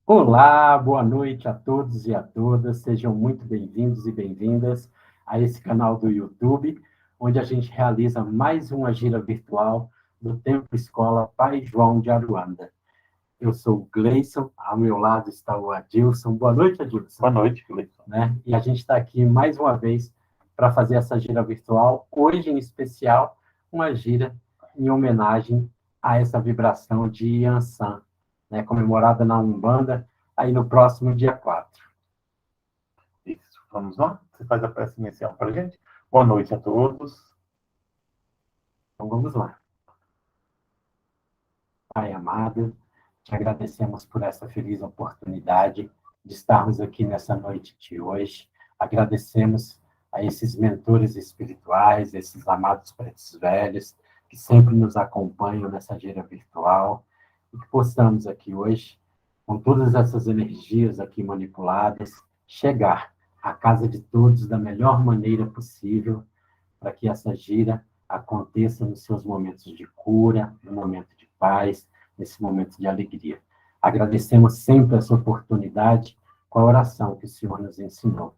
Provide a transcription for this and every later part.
Olá, boa noite a todos e a todas. Sejam muito bem-vindos e bem-vindas a esse canal do YouTube, onde a gente realiza mais uma gira virtual do Templo Escola Pai João de Aruanda. Eu sou o Gleison, ao meu lado está o Adilson. Boa noite, Adilson. Boa noite, Gleison. E a gente está aqui mais uma vez para fazer essa gira virtual, hoje em especial, uma gira em homenagem a essa vibração de Yansan, comemorada na Umbanda, aí no próximo dia 4. Isso, vamos lá? Você faz a prece inicial para a gente? Boa noite a todos. Então vamos lá. Pai amado, te agradecemos por essa feliz oportunidade de estarmos aqui nessa noite de hoje. Agradecemos a esses mentores espirituais, esses amados pretos velhos, que sempre nos acompanham nessa gira virtual, e que possamos aqui hoje, com todas essas energias aqui manipuladas, chegar à casa de todos da melhor maneira possível, para que essa gira aconteça nos seus momentos de cura, no momento de paz, nesse momento de alegria. Agradecemos sempre essa oportunidade com a oração que o Senhor nos ensinou.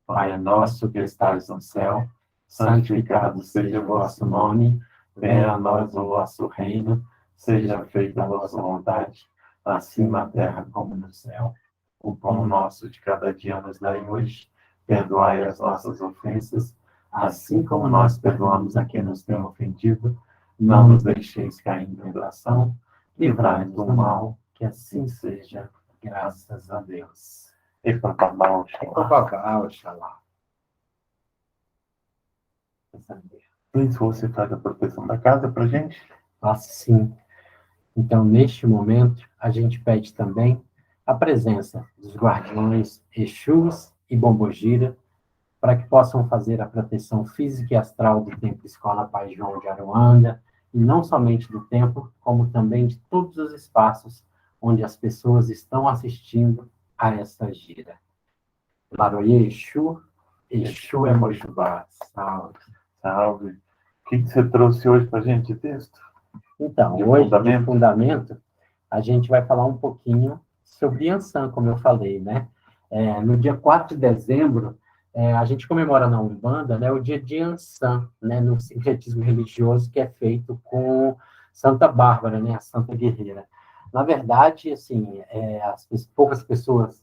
Pai nosso que estais no céu, santificado seja o vosso nome, venha a nós o vosso reino, seja feita a vossa vontade, assim na terra como no céu. O pão nosso de cada dia nos dai hoje, perdoai as nossas ofensas, assim como nós perdoamos a quem nos tem ofendido, não nos deixeis cair em tentação, livrai-nos do mal, que assim seja, graças a Deus. E para Oxalá. Luiz, você faz a proteção da casa para a gente? Faço sim. Então, neste momento, a gente pede também a presença dos guardiões Exus e Bombogira, para que possam fazer a proteção física e astral do Templo Escola Pai João de Aruanda, e não somente do templo, como também de todos os espaços onde as pessoas estão assistindo a essa gira. Laroye Exu, Exu é Mojubá. Salve. Salve. O que você trouxe hoje para a gente, texto? Então, hoje, de fundamento, a gente vai falar um pouquinho sobre Yansan, como eu falei, né? No dia 4 de dezembro, a gente comemora na Umbanda, né, o dia de Yansan, né, no sincretismo religioso que é feito com Santa Bárbara, né, a Santa Guerreira. Na verdade, assim, poucas pessoas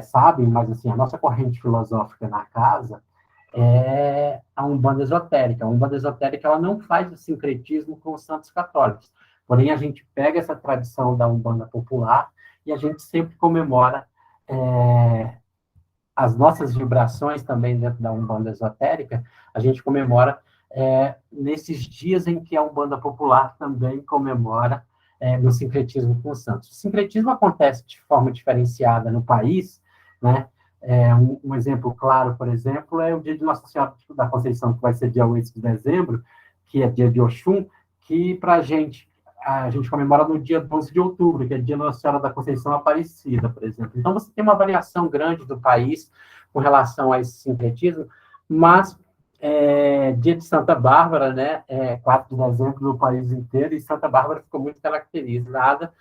sabem, mas assim, a nossa corrente filosófica na casa é a Umbanda esotérica. A Umbanda esotérica ela não faz o sincretismo com os santos católicos. Porém, a gente pega essa tradição da Umbanda popular e a gente sempre comemora as nossas vibrações também dentro da Umbanda esotérica, a gente comemora nesses dias em que a Umbanda popular também comemora no sincretismo com os santos. O sincretismo acontece de forma diferenciada no país, né? Um exemplo claro, por exemplo, é o dia de Nossa Senhora da Conceição, que vai ser dia 8 de dezembro, que é dia de Oxum, que para a gente comemora no dia 12 de outubro, que é dia Nossa Senhora da Conceição Aparecida, por exemplo. Então, você tem uma variação grande do país com relação a esse sincretismo, mas dia de Santa Bárbara, né, 4 de dezembro no país inteiro, e Santa Bárbara ficou muito caracterizada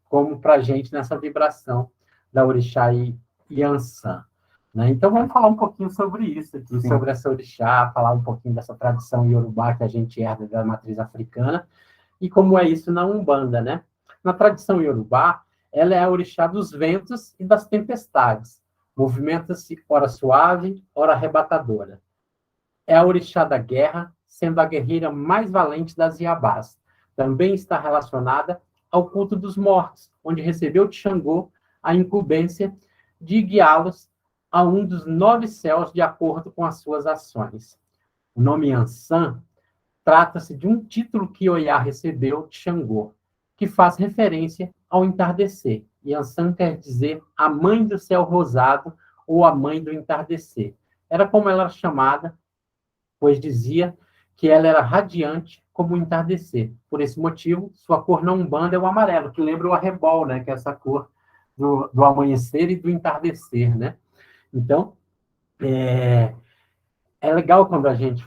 como para a gente nessa vibração da Orixá Yansan. Né? Então, vamos falar um pouquinho sobre isso aqui, sobre essa orixá, falar um pouquinho dessa tradição iorubá que a gente herda da matriz africana, e como é isso na Umbanda, né? Na tradição iorubá, ela é a orixá dos ventos e das tempestades. Movimenta-se ora suave, ora arrebatadora. É a orixá da guerra, sendo a guerreira mais valente das Iabás. Também está relacionada ao culto dos mortos, onde recebeu de Xangô a incumbência de guiá-los a um dos 9 céus de acordo com as suas ações. O nome Yansan trata-se de um título que Oiá recebeu de Xangô, que faz referência ao entardecer. Yansan quer dizer a mãe do céu rosado ou a mãe do entardecer. Era como ela era chamada, pois dizia que ela era radiante como o entardecer. Por esse motivo, sua cor na Umbanda é o amarelo, que lembra o arrebol, né? Que é essa cor do amanhecer e do entardecer, né? Então, é legal quando a gente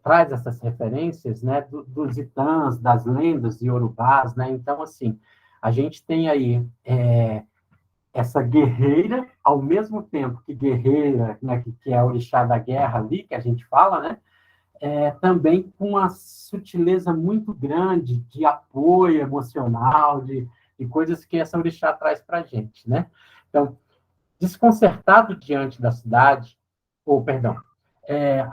traz essas referências, né, dos itãs, das lendas iorubás, né? Então, assim, a gente tem aí essa guerreira, ao mesmo tempo que guerreira, né, que é a orixá da guerra ali, que a gente fala, né, também com uma sutileza muito grande de apoio emocional, de coisas que essa orixá traz para a gente, né? Então, desconcertado diante da cidade, ou, perdão, é,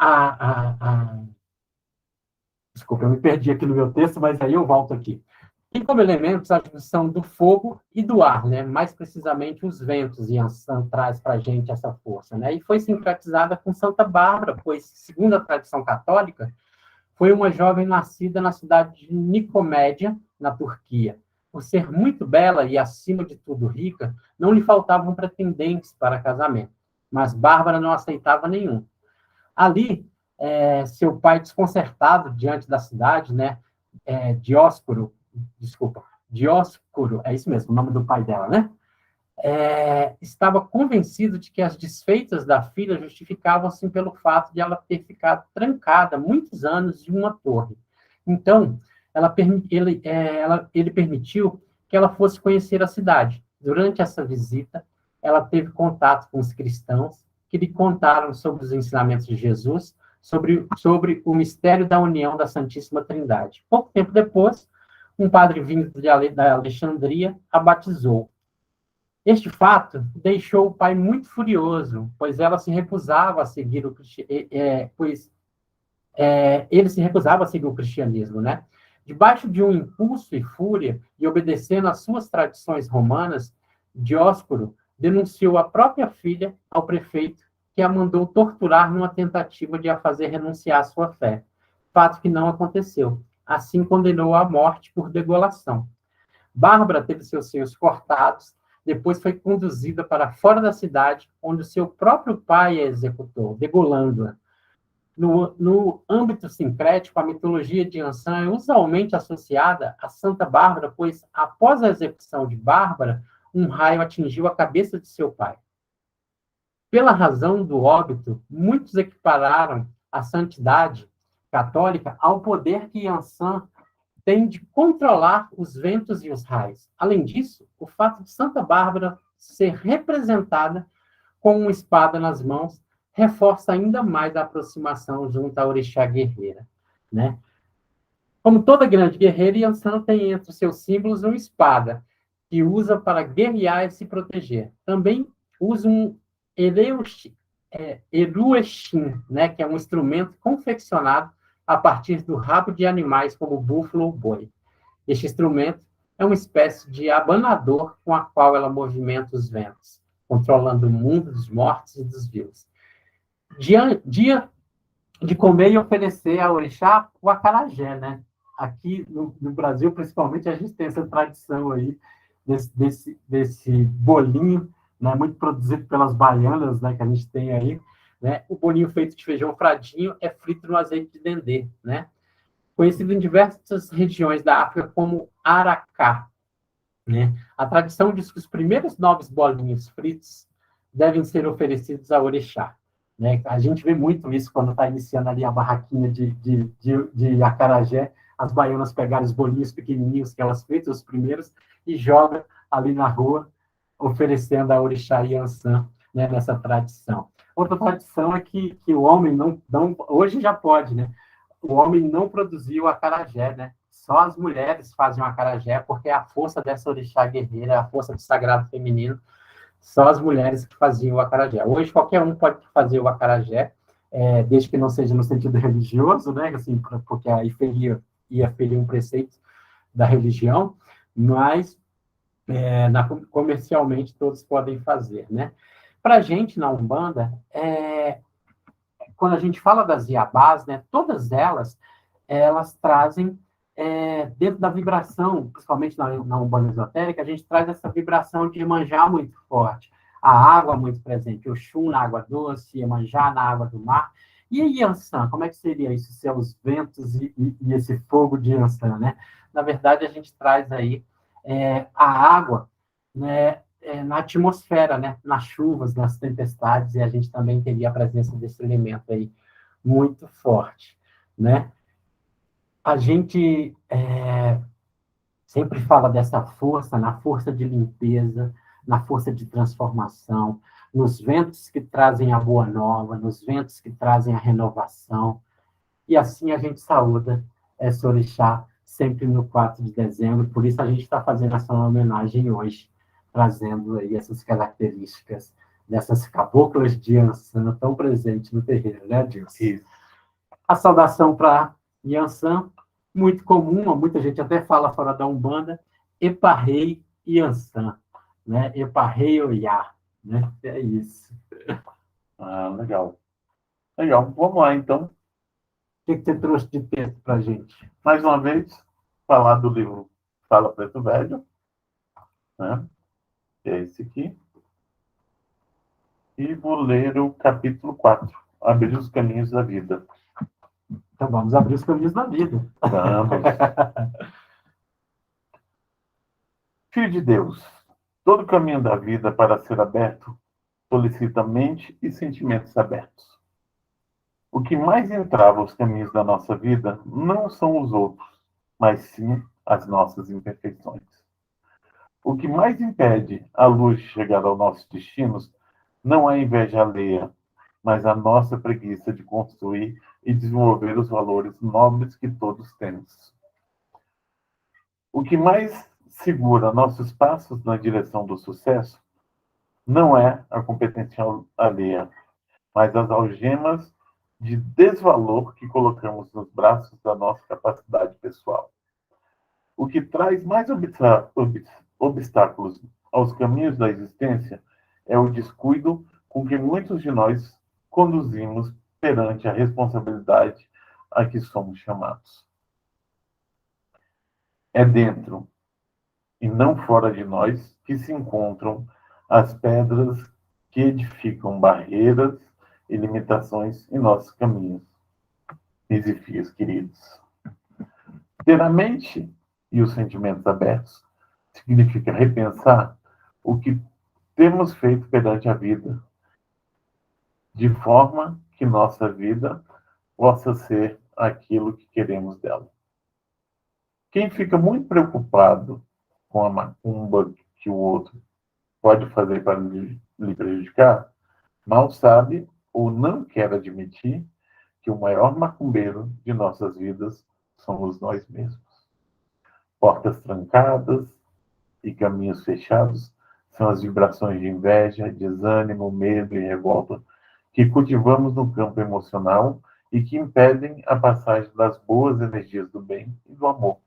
desculpa, eu me perdi aqui no meu texto, mas aí eu volto aqui. Tem como elementos a junção do fogo e do ar, né? Mais precisamente os ventos, e Yansan traz para a gente essa força, né? E foi sincretizada com Santa Bárbara, pois, segundo a tradição católica, foi uma jovem nascida na cidade de Nicomédia, na Turquia. Por ser muito bela e, acima de tudo, rica, não lhe faltavam pretendentes para casamento, mas Bárbara não aceitava nenhum. Ali, seu pai, desconcertado diante da cidade, né, Dióscuro, desculpa, Dioscuro, é isso mesmo, o nome do pai dela, né? Estava convencido de que as desfeitas da filha justificavam-se pelo fato de ela ter ficado trancada muitos anos em uma torre. Então, ele permitiu que ela fosse conhecer a cidade. Durante essa visita, ela teve contato com os cristãos, que lhe contaram sobre os ensinamentos de Jesus, sobre o mistério da união da Santíssima Trindade. Pouco tempo depois, um padre vindo da Alexandria a batizou. Este fato deixou o pai muito furioso, pois ela se recusava a seguir ele se recusava a seguir o cristianismo, né? Debaixo de um impulso e fúria, e obedecendo às suas tradições romanas, Dióscoro denunciou a própria filha ao prefeito, que a mandou torturar numa tentativa de a fazer renunciar à sua fé. Fato que não aconteceu. Assim condenou à morte por degolação. Bárbara teve seus seios cortados, depois foi conduzida para fora da cidade, onde o seu próprio pai a executou, degolando-a. No âmbito sincrético, a mitologia de Yansan é usualmente associada a Santa Bárbara, pois, após a execução de Bárbara, um raio atingiu a cabeça de seu pai. Pela razão do óbito, muitos equipararam a santidade católica ao poder que Yansan tem de controlar os ventos e os raios. Além disso, o fato de Santa Bárbara ser representada com uma espada nas mãos reforça ainda mais a aproximação junto à orixá guerreira, né? Como toda grande guerreira, Yansan tem entre os seus símbolos uma espada, que usa para guerrear e se proteger. Também usa um eruexim, né, que é um instrumento confeccionado a partir do rabo de animais como búfalo ou boi. Este instrumento é uma espécie de abanador com a qual ela movimenta os ventos, controlando o mundo dos mortos e dos vivos. Dia de comer e oferecer ao orixá o acarajé, né? Aqui no Brasil, principalmente, a gente tem essa tradição aí desse bolinho, né, muito produzido pelas baianas, né, que a gente tem aí, né? O bolinho feito de feijão fradinho é frito no azeite de dendê, né? Conhecido em diversas regiões da África como aracá, né? A tradição diz que os primeiros 9 bolinhos fritos devem ser oferecidos ao orixá, né? A gente vê muito isso quando está iniciando ali a barraquinha de acarajé, as baianas pegarem os bolinhos pequenininhos que elas fritam, os primeiros, e jogam ali na rua, oferecendo a orixá Yansan, né, nessa tradição. Outra tradição é que o homem não, hoje já pode, né? O homem não produziu o acarajé, né? Só as mulheres fazem o acarajé, porque é a força dessa orixá guerreira, a força do sagrado feminino, só as mulheres que faziam o acarajé. Hoje qualquer um pode fazer o acarajé, desde que não seja no sentido religioso, né? Assim, porque aí ia ferir um preceito da religião, mas comercialmente todos podem fazer, né? Para a gente, na Umbanda, quando a gente fala das Iabás, né, todas elas trazem, dentro da vibração, principalmente na Umbanda esotérica, a gente traz essa vibração de Iemanjá muito forte, a água muito presente, o Oxum na água doce, Iemanjá na água do mar. E a Yansan, como é que seria isso, se é os ventos e esse fogo de Yansan, né? Na verdade, a gente traz aí a água, né, na atmosfera, né, nas chuvas, nas tempestades, e a gente também teria a presença desse elemento aí muito forte, né? A gente sempre fala dessa força, na força de limpeza, na força de transformação, nos ventos que trazem a boa nova, nos ventos que trazem a renovação. E assim a gente saúda esse orixá sempre no 4 de dezembro. Por isso a gente está fazendo essa homenagem hoje, trazendo aí essas características dessas caboclas de Yansan tão presentes no terreiro, né, Dilson? Isso. A saudação para Yansan, muito comum, muita gente até fala fora da Umbanda, Eparrei Yansan, né? Eparrei Oiá, né? É isso. Ah, legal. Legal. Vamos lá, então. O que você trouxe de texto para a gente? Mais uma vez, falar do livro Fala Preto Velho, né? Que é esse aqui. E vou ler o capítulo 4, Abrir os Caminhos da Vida. Então vamos abrir os caminhos da vida. Vamos. Filho de Deus, todo caminho da vida para ser aberto solicita mente e sentimentos abertos. O que mais entrava os caminhos da nossa vida não são os outros, mas sim as nossas imperfeições. O que mais impede a luz de chegar aos nossos destinos não é a inveja alheia, mas a nossa preguiça de construir e desenvolver os valores nobres que todos temos. O que mais segura nossos passos na direção do sucesso não é a competência alheia, mas as algemas de desvalor que colocamos nos braços da nossa capacidade pessoal. O que traz mais obstáculos aos caminhos da existência é o descuido com que muitos de nós conduzimos perante a responsabilidade a que somos chamados. É dentro e não fora de nós que se encontram as pedras que edificam barreiras e limitações em nossos caminhos. Desafios, queridos. Ter a mente e os sentimentos abertos significa repensar o que temos feito perante a vida, de forma que nossa vida possa ser aquilo que queremos dela. Quem fica muito preocupado com a macumba que o outro pode fazer para lhe prejudicar, mal sabe ou não quer admitir que o maior macumbeiro de nossas vidas somos nós mesmos. Portas trancadas e caminhos fechados são as vibrações de inveja, desânimo, medo e revolta que cultivamos no campo emocional e que impedem a passagem das boas energias do bem e do amor.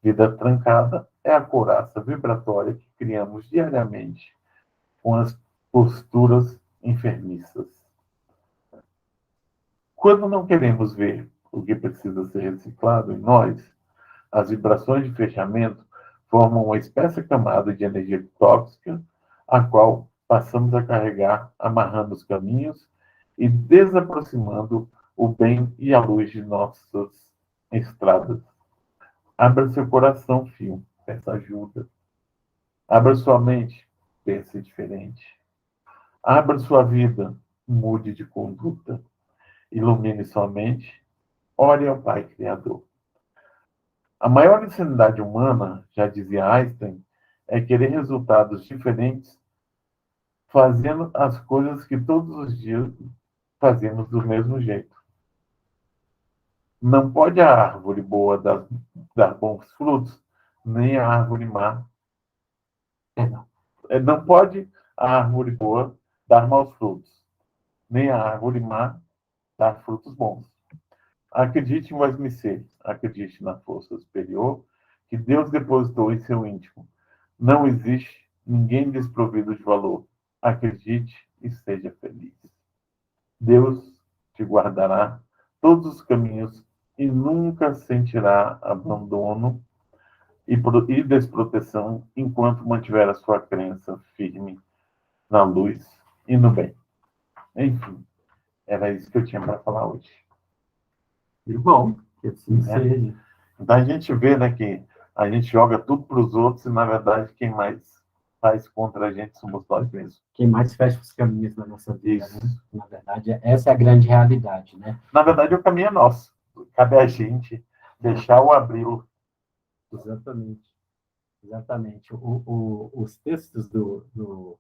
Vida trancada é a couraça vibratória que criamos diariamente com as posturas enfermiças. Quando não queremos ver o que precisa ser reciclado em nós, as vibrações de fechamento formam uma espécie camada de energia tóxica, a qual passamos a carregar, amarrando os caminhos e desaproximando o bem e a luz de nossas estradas. Abra seu coração, filho, peça ajuda. Abra sua mente, pense diferente. Abra sua vida, mude de conduta. Ilumine sua mente, ore ao Pai Criador. A maior insanidade humana, já dizia Einstein, é querer resultados diferentes fazendo as coisas que todos os dias fazemos do mesmo jeito. Não pode a árvore boa dar bons frutos, nem a árvore má. Não pode a árvore boa dar maus frutos, nem a árvore má dar frutos bons. Acredite em Westminster, acredite na força superior que Deus depositou em seu íntimo. Não existe ninguém desprovido de valor. Acredite e seja feliz. Deus te guardará todos os caminhos e nunca sentirá abandono e desproteção enquanto mantiver a sua crença firme na luz e no bem. Enfim, era isso que eu tinha para falar hoje. Que bom, que assim seja. Então a gente vê, né, que a gente joga tudo para os outros e, na verdade, quem mais faz contra a gente somos nós mesmos. Quem mais fecha os caminhos na nossa vida, né? Na verdade, essa é a grande realidade, né? Na verdade, o caminho é nosso. Cabe a gente deixar o abri-lo. Exatamente. Exatamente. Os textos do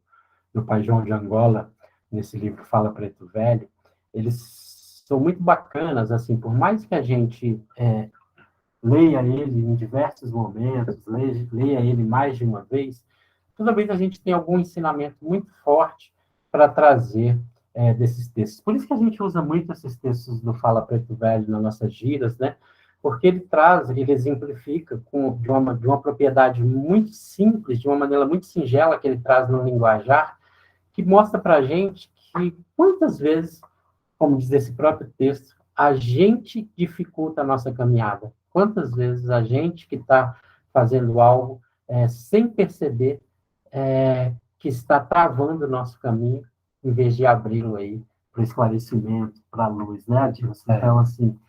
Pai João de Angola, nesse livro Fala Preto Velho, eles são muito bacanas, assim, por mais que a gente leia ele em diversos momentos, leia ele mais de uma vez, toda vez a gente tem algum ensinamento muito forte para trazer desses textos. Por isso que a gente usa muito esses textos do Fala Preto Velho nas nossas giras, né? Porque ele exemplifica de uma propriedade muito simples, de uma maneira muito singela que ele traz no linguajar, que mostra para a gente que muitas vezes, como diz esse próprio texto, a gente dificulta a nossa caminhada. Quantas vezes a gente que está fazendo algo sem perceber que está travando o nosso caminho, em vez de abri-lo aí para o esclarecimento, para a luz, né, Adilson? Então, assim,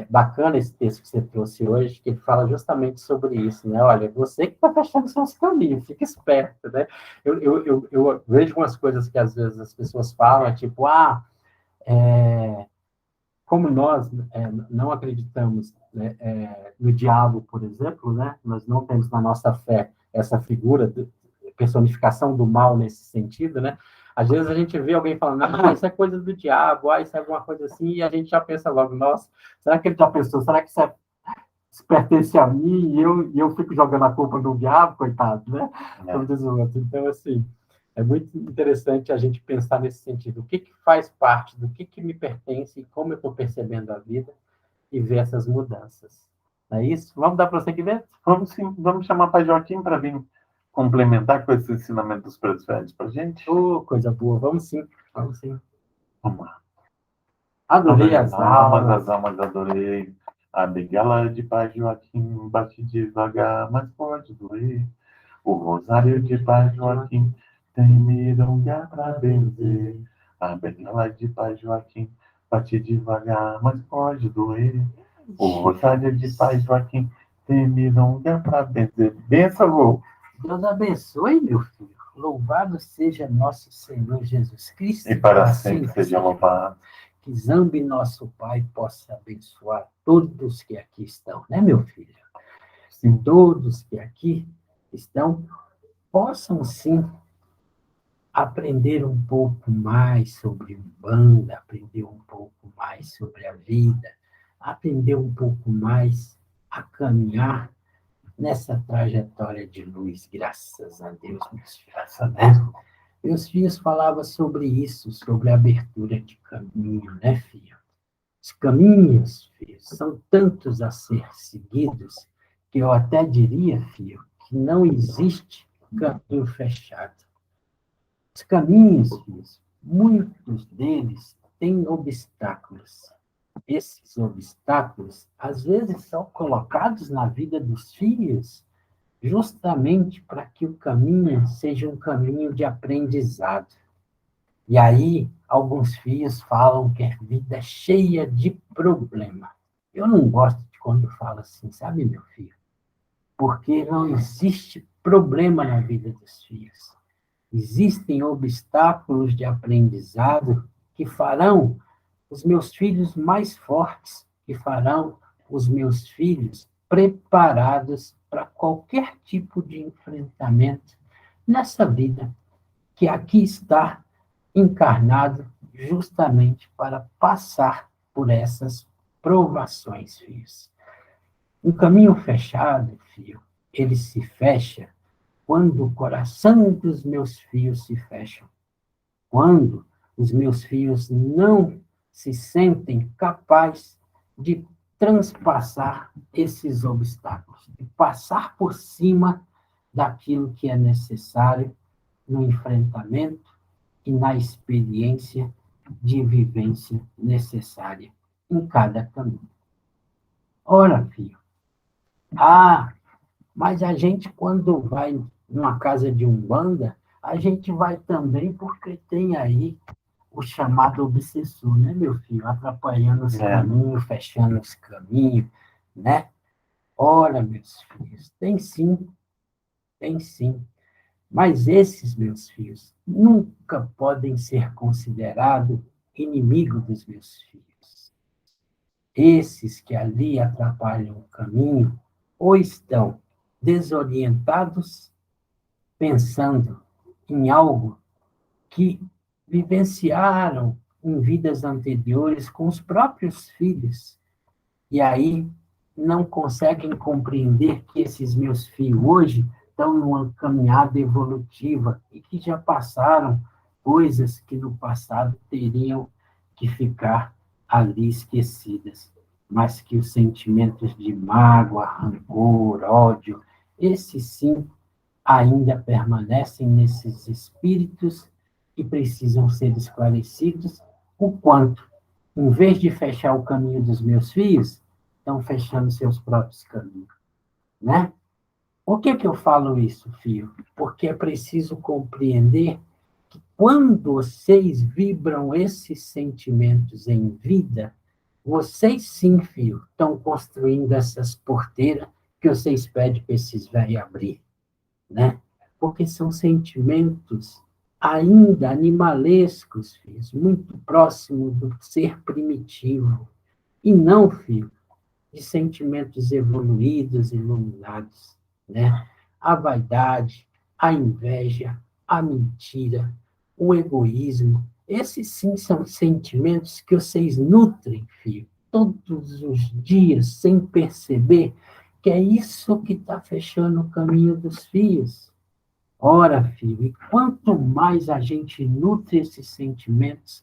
bacana esse texto que você trouxe hoje, que ele fala justamente sobre isso, né? Olha, você que está fechando seus caminhos, fica esperto, né? Eu vejo umas coisas que às vezes as pessoas falam, tipo, como nós não acreditamos, né, no diabo, por exemplo, né? Nós não temos na nossa fé essa figura de personificação do mal nesse sentido, né? Às vezes a gente vê alguém falando, isso é coisa do diabo, isso é alguma coisa assim, e a gente já pensa logo, nossa, será que ele já pensou? Será que isso pertence a mim e eu fico jogando a culpa no diabo, coitado, né? Como diz o outro. Então, assim, é muito interessante a gente pensar nesse sentido. O que faz parte do que me pertence e como eu estou percebendo a vida e ver essas mudanças. Não é isso? Vamos dar prosseguimento? Vamos sim, vamos chamar o Pai Joaquim para vir complementar com esse ensinamento dos pretos velhos para a gente? Coisa boa. Vamos sim, vamos sim. Vamos lá. Adorei as almas, adorei. A bengala de Pai Joaquim bate devagar, mas pode doer. O rosário de Pai Joaquim tem milonga pra benzer. A bengala de Pai Joaquim bate devagar, mas pode doer. O rosário de Pai Joaquim tem milonga pra benzer. Benção, vô. Deus abençoe, meu filho. Louvado seja nosso Senhor Jesus Cristo. E para sempre seja louvado. Que Zambi, nosso Pai, possa abençoar todos que aqui estão, né, meu filho? Sim, todos que aqui estão possam, sim, aprender um pouco mais sobre Umbanda, aprender um pouco mais sobre a vida, aprender um pouco mais a caminhar nessa trajetória de luz, graças a Deus, meus filhos, né? Meus filhos falavam sobre isso, sobre a abertura de caminho, né, filho? Os caminhos, filho, são tantos a ser seguidos que eu até diria, filho, que não existe caminho fechado. Os caminhos, filhos, muitos deles têm obstáculos. Esses obstáculos, às vezes, são colocados na vida dos filhos justamente para que o caminho seja um caminho de aprendizado. E aí, alguns filhos falam que a vida é cheia de problema. Eu não gosto de quando falo assim, sabe, meu filho? Porque não existe problema na vida dos filhos. Existem obstáculos de aprendizado que farão os meus filhos mais fortes, que farão os meus filhos preparados para qualquer tipo de enfrentamento nessa vida, que aqui está encarnado justamente para passar por essas provações, filhos. Um caminho fechado, filho, ele se fecha quando o coração dos meus filhos se fecham. Quando os meus filhos não se sentem capazes de transpassar esses obstáculos, de passar por cima daquilo que é necessário no enfrentamento e na experiência de vivência necessária em cada caminho. Ora, filho, mas a gente, quando vai numa casa de Umbanda, a gente vai também porque tem aí o chamado obsessor, né, meu filho? Atrapalhando os caminhos, fechando os caminhos, né? Ora, meus filhos, tem sim, tem sim. Mas esses, meus filhos, nunca podem ser considerados inimigos dos meus filhos. Esses que ali atrapalham o caminho, ou estão desorientados, pensando em algo que vivenciaram em vidas anteriores com os próprios filhos, e aí não conseguem compreender que esses meus filhos hoje estão numa caminhada evolutiva e que já passaram coisas que no passado teriam que ficar ali esquecidas, mas que os sentimentos de mágoa, rancor, ódio, esses sim ainda permanecem nesses espíritos e precisam ser esclarecidos, o quanto, em vez de fechar o caminho dos meus filhos, estão fechando seus próprios caminhos, né? Por que eu falo isso, filho? Porque é preciso compreender que quando vocês vibram esses sentimentos em vida, vocês sim, filho, estão construindo essas porteiras que vocês pedem para esses velhos abrir, né? Porque são sentimentos ainda animalescos, filhos, muito próximos do ser primitivo. E não, filho, de sentimentos evoluídos, iluminados, né? A vaidade, a inveja, a mentira, o egoísmo, esses sim são sentimentos que vocês nutrem, filho, todos os dias, sem perceber que é isso que está fechando o caminho dos filhos. Ora, filho, e quanto mais a gente nutre esses sentimentos,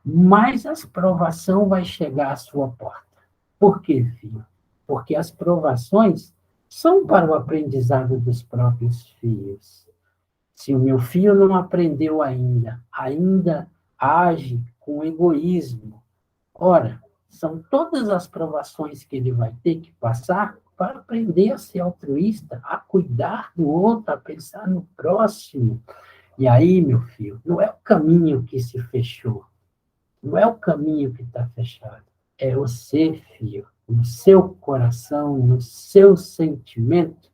mais as provação vai chegar à sua porta. Por quê, filho? Porque as provações são para o aprendizado dos próprios filhos. Se o meu filho não aprendeu ainda age com egoísmo, ora, são todas as provações que ele vai ter que passar para aprender a ser altruísta, a cuidar do outro, a pensar no próximo. E aí, meu filho, não é o caminho que se fechou, não é o caminho que está fechado, é você, filho, no seu coração, no seu sentimento,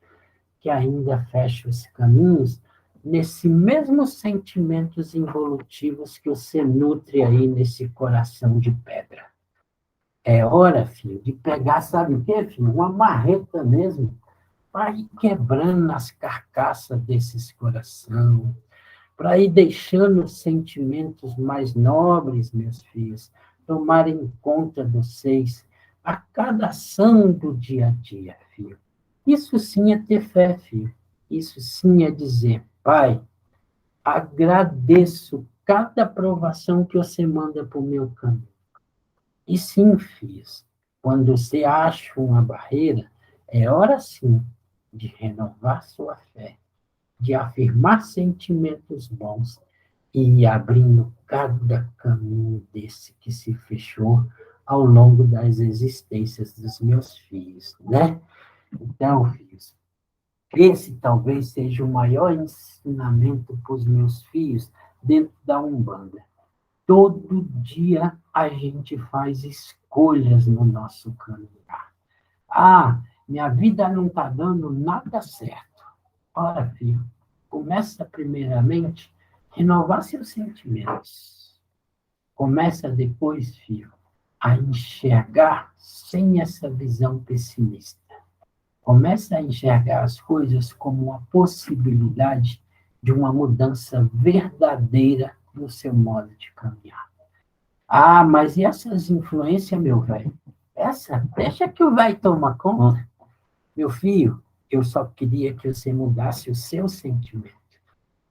que ainda fecha os caminhos, nesses mesmos sentimentos involutivos que você nutre aí nesse coração de pedra. É hora, filho, de pegar, sabe o quê, filho? Uma marreta mesmo, para ir quebrando as carcaças desses coração, para ir deixando os sentimentos mais nobres, meus filhos, tomarem conta de vocês a cada ação do dia a dia, filho. Isso sim é ter fé, filho. Isso sim é dizer, Pai, agradeço cada aprovação que você manda para o meu caminho. E sim, filhos, quando você acha uma barreira, é hora sim de renovar sua fé, de afirmar sentimentos bons e ir abrindo cada caminho desse que se fechou ao longo das existências dos meus filhos, né? Então, filhos, esse talvez seja o maior ensinamento para os meus filhos dentro da Umbanda. Todo dia a gente faz escolhas no nosso caminhar. Ah, minha vida não está dando nada certo. Ora, filho, começa primeiramente a renovar seus sentimentos. Começa depois, filho, a enxergar sem essa visão pessimista. Começa a enxergar as coisas como uma possibilidade de uma mudança verdadeira no seu modo de caminhar. Ah, mas e essas influências, meu velho? Deixa que o velho toma conta. Meu filho, eu só queria que você mudasse o seu sentimento.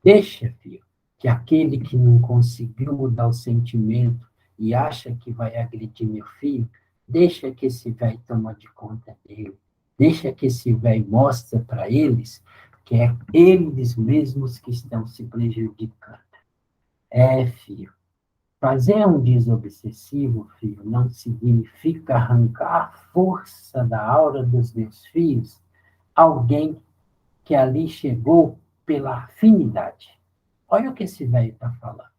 Deixa, filho, que aquele que não conseguiu mudar o sentimento e acha que vai agredir meu filho, deixa que esse velho toma de conta dele. Deixa que esse velho mostre para eles que é eles mesmos que estão se prejudicando. É, filho, fazer um desobsessivo, filho, não significa arrancar a força da aura dos meus filhos alguém que ali chegou pela afinidade. Olha o que esse velho está falando.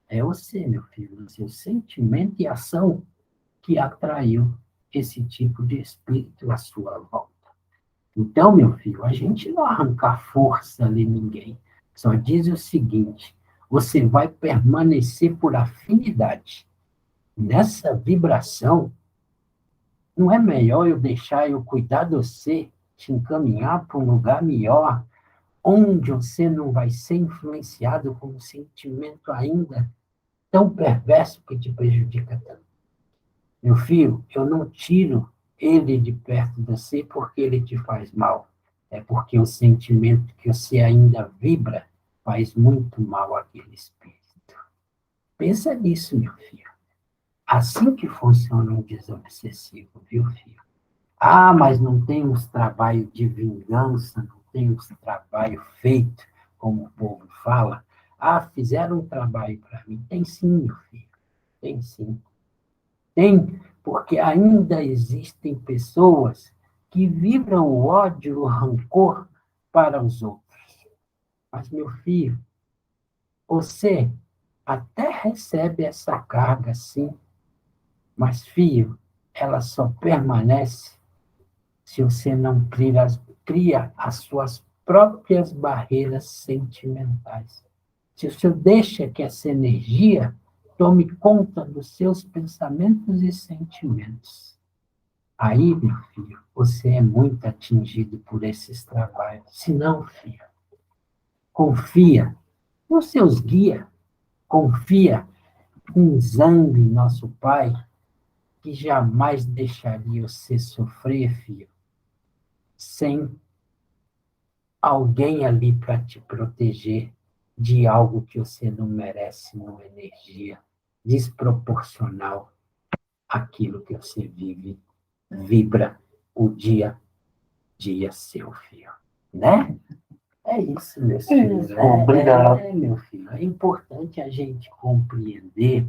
É você, meu filho, o seu sentimento e ação que atraiu esse tipo de espírito à sua volta. Então, meu filho, a gente não arranca força de ninguém. Só diz o seguinte, você vai permanecer por afinidade. Nessa vibração, não é melhor eu deixar eu cuidar de você te encaminhar para um lugar melhor, onde você não vai ser influenciado por um sentimento ainda tão perverso que te prejudica tanto. Meu filho, eu não tiro ele de perto de você porque ele te faz mal. É porque o sentimento que você ainda vibra faz muito mal àquele espírito. Pensa nisso, meu filho. Assim que funciona um desobsessivo, viu, filho? Ah, mas não tem uns trabalhos de vingança, não tem uns trabalhos feitos, como o povo fala. Ah, fizeram um trabalho para mim. Tem sim, meu filho. Tem sim. Tem, porque ainda existem pessoas que vibram o ódio, o rancor para os outros. Mas, meu filho, você até recebe essa carga, sim, mas, filho, ela só permanece se você não cria as suas próprias barreiras sentimentais. Se você deixa que essa energia tome conta dos seus pensamentos e sentimentos. Aí, meu filho, você é muito atingido por esses trabalhos. Se não, filho, confia nos seus guias, confia em Zambi, nosso Pai, que jamais deixaria você sofrer, filho, sem alguém ali para te proteger de algo que você não merece, uma energia desproporcional àquilo que você vive, vibra o dia a dia seu, filho, né? É isso, meus filhos. Obrigado. Meu filho, é importante a gente compreender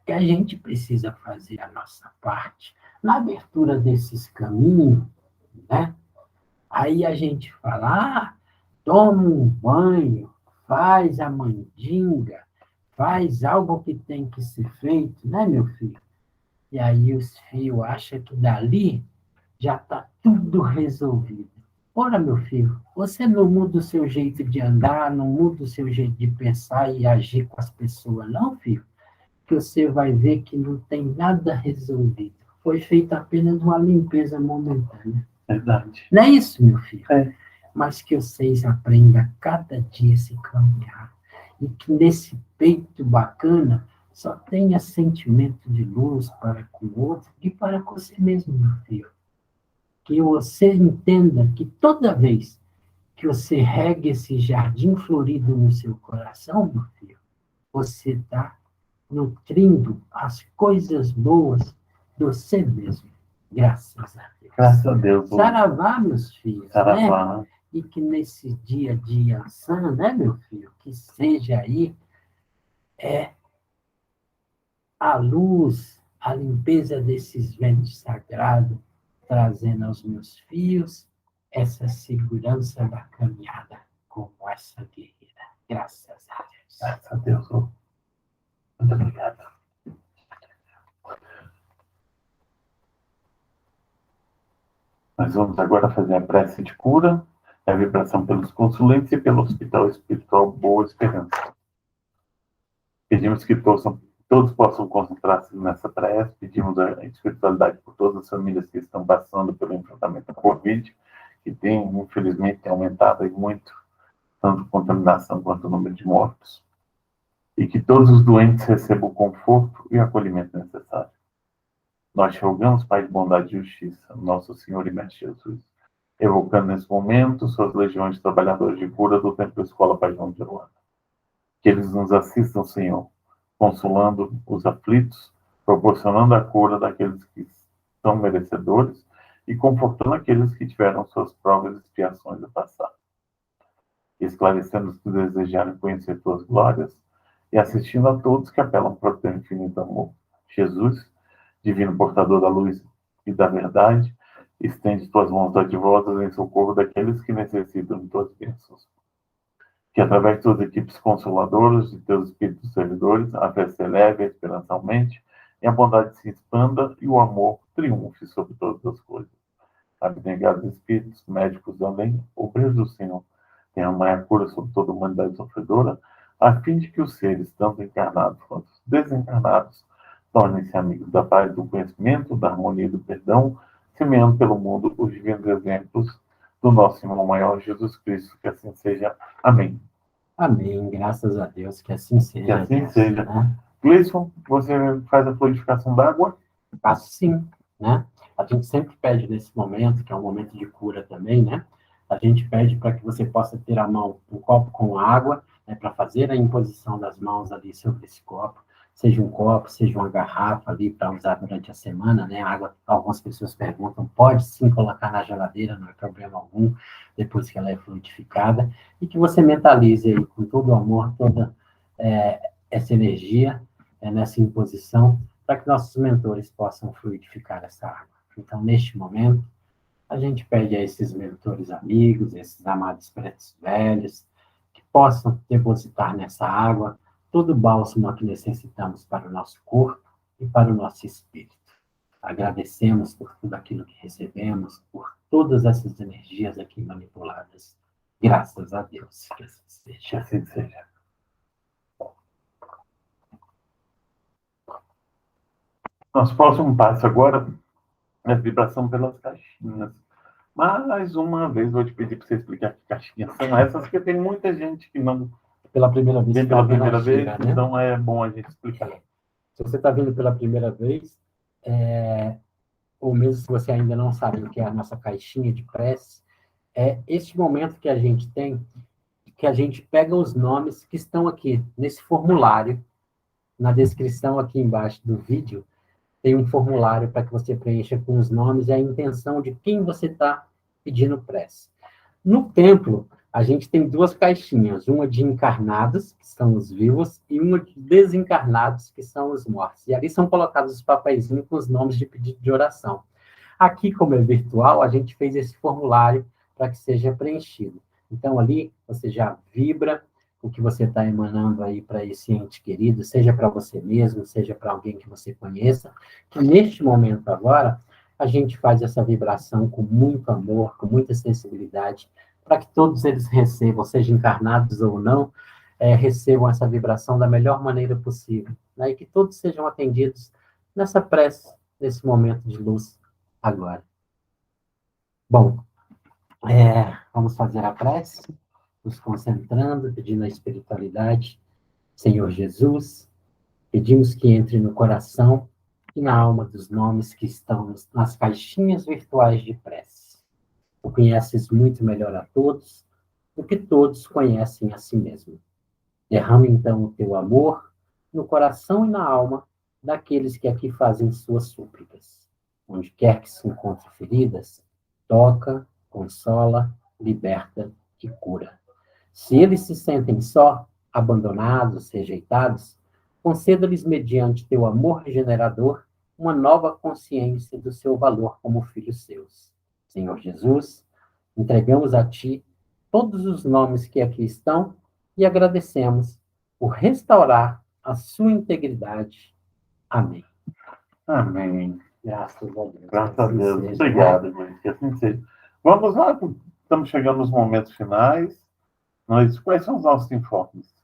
que a gente precisa fazer a nossa parte na abertura desses caminhos, né? Aí a gente fala, toma um banho, faz a mandinga, faz algo que tem que ser feito, né, meu filho? E aí os filhos acham que dali já está tudo resolvido. Ora, meu filho, você não muda o seu jeito de andar, não muda o seu jeito de pensar e agir com as pessoas, não, filho, que você vai ver que não tem nada resolvido. Foi feita apenas uma limpeza momentânea. Verdade. Não é isso, meu filho? É. Mas que vocês aprendam a cada dia se caminhar. E que nesse peito bacana só tenha sentimento de luz para com o outro e para com você mesmo, meu filho. Que você entenda que toda vez que você rega esse jardim florido no seu coração, meu filho, você está nutrindo as coisas boas de você mesmo. Graças a Deus. Graças a Deus. Saravá, meus filhos. Saravá. Né? E que nesse dia a dia, né, meu filho? Que seja aí a luz, a limpeza desses ventos sagrados, trazendo aos meus filhos essa segurança da caminhada como essa guerreira. Graças a Deus. Graças a Deus. Muito obrigado. Nós vamos agora fazer a prece de cura, a vibração pelos consulentes e pelo Hospital Espiritual Boa Esperança. Pedimos que todos possam concentrar-se nessa prece, pedimos a espiritualidade por todas as famílias que estão passando pelo enfrentamento da Covid, que tem, infelizmente, aumentado aí muito, tanto a contaminação quanto o número de mortos, e que todos os doentes recebam o conforto e o acolhimento necessário. Nós te rogamos, Pai de bondade e justiça, nosso Senhor e Mestre Jesus, evocando nesse momento suas legiões de trabalhadores de cura do Templo Escola Pai João de Luanda. Que eles nos assistam, Senhor, consolando os aflitos, proporcionando a cura daqueles que são merecedores e confortando aqueles que tiveram suas provas e expiações a passar. Esclarecendo os que desejarem conhecer tuas glórias e assistindo a todos que apelam para o teu infinito amor. Jesus, divino portador da luz e da verdade, estende tuas mãos dadivosas em socorro daqueles que necessitam de tuas bênçãos. Que através de tuas equipes consoladoras, de teus espíritos servidores, a fé se eleve, a esperança aumente, e a bondade se expanda e o amor triunfe sobre todas as coisas. Abnegados espíritos, médicos além, obreiros do Senhor, tenham a cura sobre toda a humanidade sofredora, a fim de que os seres, tanto encarnados quanto desencarnados, tornem-se amigos da paz, do conhecimento, da harmonia e do perdão, semeando pelo mundo os divinos exemplos do nosso irmão maior Jesus Cristo, que assim seja. Amém. Amém, graças a Deus, que assim seja. Que assim Deus, seja. né? Gleison, você faz a fluidificação d'água? Faço sim, né? A gente sempre pede nesse momento, que é um momento de cura também, né? A gente pede para que você possa ter à mão um copo com água, né, para fazer a imposição das mãos ali sobre esse copo, seja um copo, seja uma garrafa ali para usar durante a semana, né? A água, algumas pessoas perguntam, pode sim colocar na geladeira, não é problema algum, depois que ela é fluidificada, e que você mentalize aí com todo o amor, toda essa energia nessa imposição, para que nossos mentores possam fluidificar essa água. Então, neste momento, a gente pede a esses mentores amigos, esses amados pretos velhos, que possam depositar nessa água todo o bálsamo que necessitamos para o nosso corpo e para o nosso espírito. Agradecemos por tudo aquilo que recebemos, por todas essas energias aqui manipuladas. Graças a Deus. Que assim seja. Que assim seja. Nosso próximo passo agora é a vibração pelas caixinhas. Mais uma vez, vou te pedir para você explicar que caixinhas são essas, porque tem muita gente que não Pela primeira vez, vem pela primeira vez, gira, né? então é bom a gente explicar. Se você está vindo pela primeira vez, ou mesmo se você ainda não sabe o que é a nossa caixinha de prece, é este momento que a gente tem, que a gente pega os nomes que estão aqui nesse formulário, na descrição aqui embaixo do vídeo, tem um formulário para que você preencha com os nomes e a intenção de quem você está pedindo prece. No templo, a gente tem duas caixinhas, uma de encarnados, que são os vivos, e uma de desencarnados, que são os mortos. E ali são colocados os papeizinhos com os nomes de pedido de oração. Aqui, como é virtual, a gente fez esse formulário para que seja preenchido. Então, ali, você já vibra o que você está emanando aí para esse ente querido, seja para você mesmo, seja para alguém que você conheça, que neste momento agora, a gente faz essa vibração com muito amor, com muita sensibilidade, para que todos eles recebam, sejam encarnados ou não, recebam essa vibração da melhor maneira possível, né? E que todos sejam atendidos nessa prece, nesse momento de luz agora. Bom, vamos fazer a prece, nos concentrando, pedindo a espiritualidade. Senhor Jesus, pedimos que entre no coração e na alma dos nomes que estão nas caixinhas virtuais de prece. Tu conheces muito melhor a todos do que todos conhecem a si mesmo. Derrama então o teu amor no coração e na alma daqueles que aqui fazem suas súplicas. Onde quer que se encontrem feridas, toca, consola, liberta e cura. Se eles se sentem só, abandonados, rejeitados, conceda-lhes, mediante teu amor regenerador, uma nova consciência do seu valor como filhos seus. Senhor Jesus, entregamos a Ti todos os nomes que aqui estão e agradecemos por restaurar a sua integridade. Amém. Amém. Graças a Deus. Graças a Assim Deus. seja, Obrigado, Luiz. Que assim seja. Vamos lá, estamos chegando nos momentos finais. Quais são os nossos informes?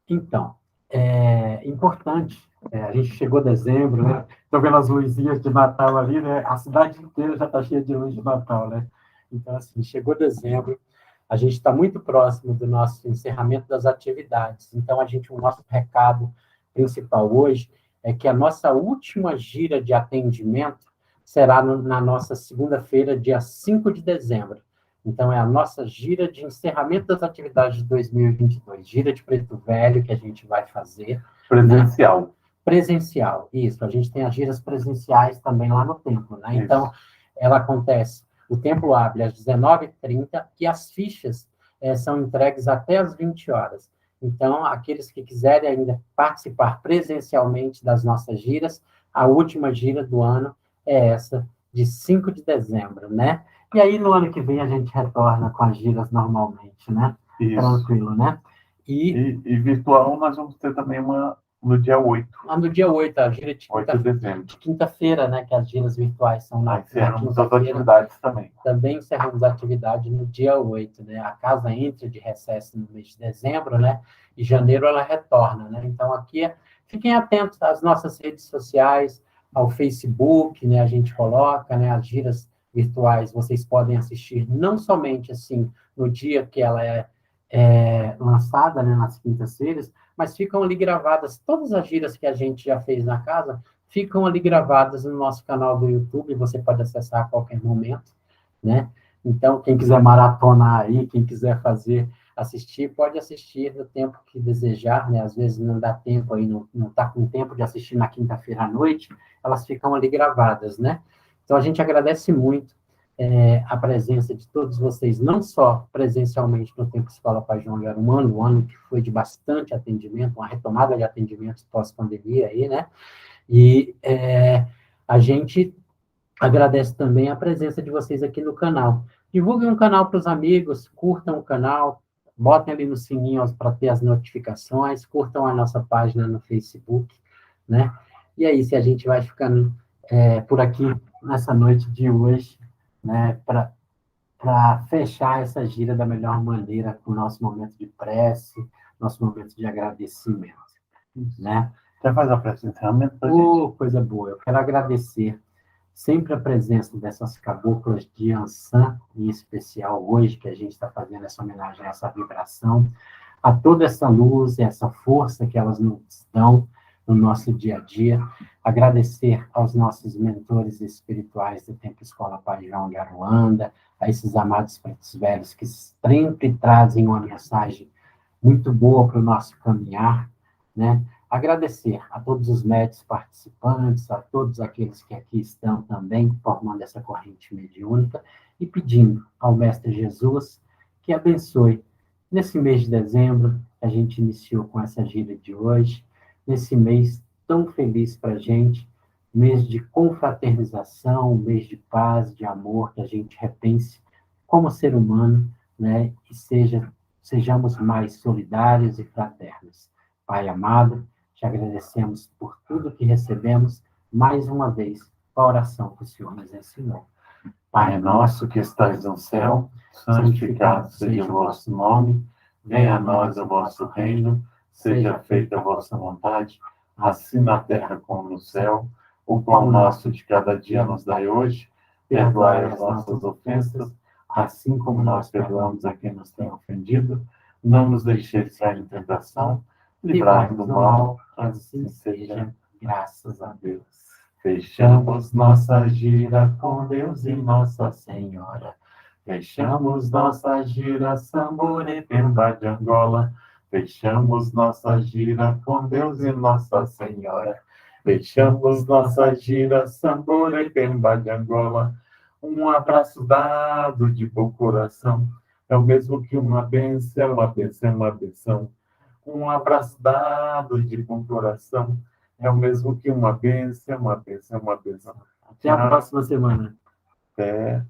Então, é importante, a gente chegou dezembro, né? Estou vendo as luzinhas de Natal ali, né? A cidade inteira já está cheia de luz de Natal, né? Então, assim, chegou dezembro, a gente está muito próximo do nosso encerramento das atividades. Então, o nosso recado principal hoje é que a nossa última gira de atendimento será na nossa segunda-feira, dia 5 de dezembro. Então, é a nossa gira de encerramento das atividades de 2022, gira de Preto Velho que a gente vai fazer. Presencial. Né? Presencial, isso. A gente tem as giras presenciais também lá no templo, né? Então, ela acontece, o templo abre às 19h30 e as fichas são entregues até às 20 horas. Então, aqueles que quiserem ainda participar presencialmente das nossas giras, a última gira do ano é essa, de 5 de dezembro, né? E aí, no ano que vem, a gente retorna com as giras normalmente, né? Isso. Tranquilo, né? E virtual, nós vamos ter também uma no dia 8. No dia 8, a gira de 8 de dezembro. De quinta-feira, né? Que as giras virtuais são na encerramos as atividades também. Também encerramos a atividade no dia 8, né? A casa entra de recesso no mês de dezembro, né? E janeiro ela retorna, né? Então, aqui, fiquem atentos às nossas redes sociais, ao Facebook, né? A gente coloca, né? As giras virtuais, vocês podem assistir não somente assim no dia que ela é lançada, né, nas quintas-feiras, mas ficam ali gravadas, todas as giras que a gente já fez na casa, ficam ali gravadas no nosso canal do YouTube, você pode acessar a qualquer momento, né? Então, quem quiser maratonar aí, quem quiser assistir, pode assistir no tempo que desejar, né? Às vezes não dá tempo aí, não está com tempo de assistir na quinta-feira à noite, elas ficam ali gravadas, né? Então, a gente agradece muito a presença de todos vocês, não só presencialmente no Tempo Escola Pai João Garumano, um ano que foi de bastante atendimento, uma retomada de atendimentos pós-pandemia aí, né? E a gente agradece também a presença de vocês aqui no canal. Divulguem o canal para os amigos, curtam o canal, botem ali no sininho para ter as notificações, curtam a nossa página no Facebook, né? E é isso, a gente vai ficando por aqui nessa noite de hoje, né? Para fechar essa gira da melhor maneira, com o nosso momento de prece, nosso momento de agradecimento, né? Quer fazer a prece de encerramento para gente? Coisa boa. Eu quero agradecer sempre a presença dessas caboclas de Ançã, em especial hoje, que a gente está fazendo essa homenagem a essa vibração, a toda essa luz e essa força que elas nos dão no nosso dia a dia. Agradecer aos nossos mentores espirituais do Tempo Escola Pai João de Aruanda, a esses amados pretos velhos que sempre trazem uma mensagem muito boa para o nosso caminhar, né? Agradecer a todos os médicos participantes, a todos aqueles que aqui estão também formando essa corrente mediúnica e pedindo ao Mestre Jesus que abençoe nesse mês de dezembro, que a gente iniciou com essa gira de hoje, nesse mês tão feliz para a gente, mês de confraternização, mês de paz, de amor, que a gente repense como ser humano, né? E sejamos mais solidários e fraternos. Pai amado, te agradecemos por tudo que recebemos, mais uma vez, a oração que o Senhor nos ensinou. Pai nosso que estais no céu, santificado seja o vosso nome, venha a nós o vosso reino, seja feita a vossa vontade, assim na terra como no céu. O pão nosso de cada dia nos dai hoje, perdoai as nossas ofensas, assim como nós perdoamos a quem nos tem ofendido, não nos deixeis cair em tentação, livrai-nos do mal, assim seja, graças a Deus. Fechamos nossa gira com Deus e Nossa Senhora. Fechamos nossa gira, Sambore, Pemba de Angola. Fechamos nossa gira com Deus e Nossa Senhora. Fechamos nossa gira, Sambore, Pemba de Angola. Um abraço dado de bom coração, é o mesmo que uma bênção, uma bênção, uma bênção. Um abraço dado de bom coração, é o mesmo que uma bênção, uma bênção, uma bênção. Até a próxima semana. Até.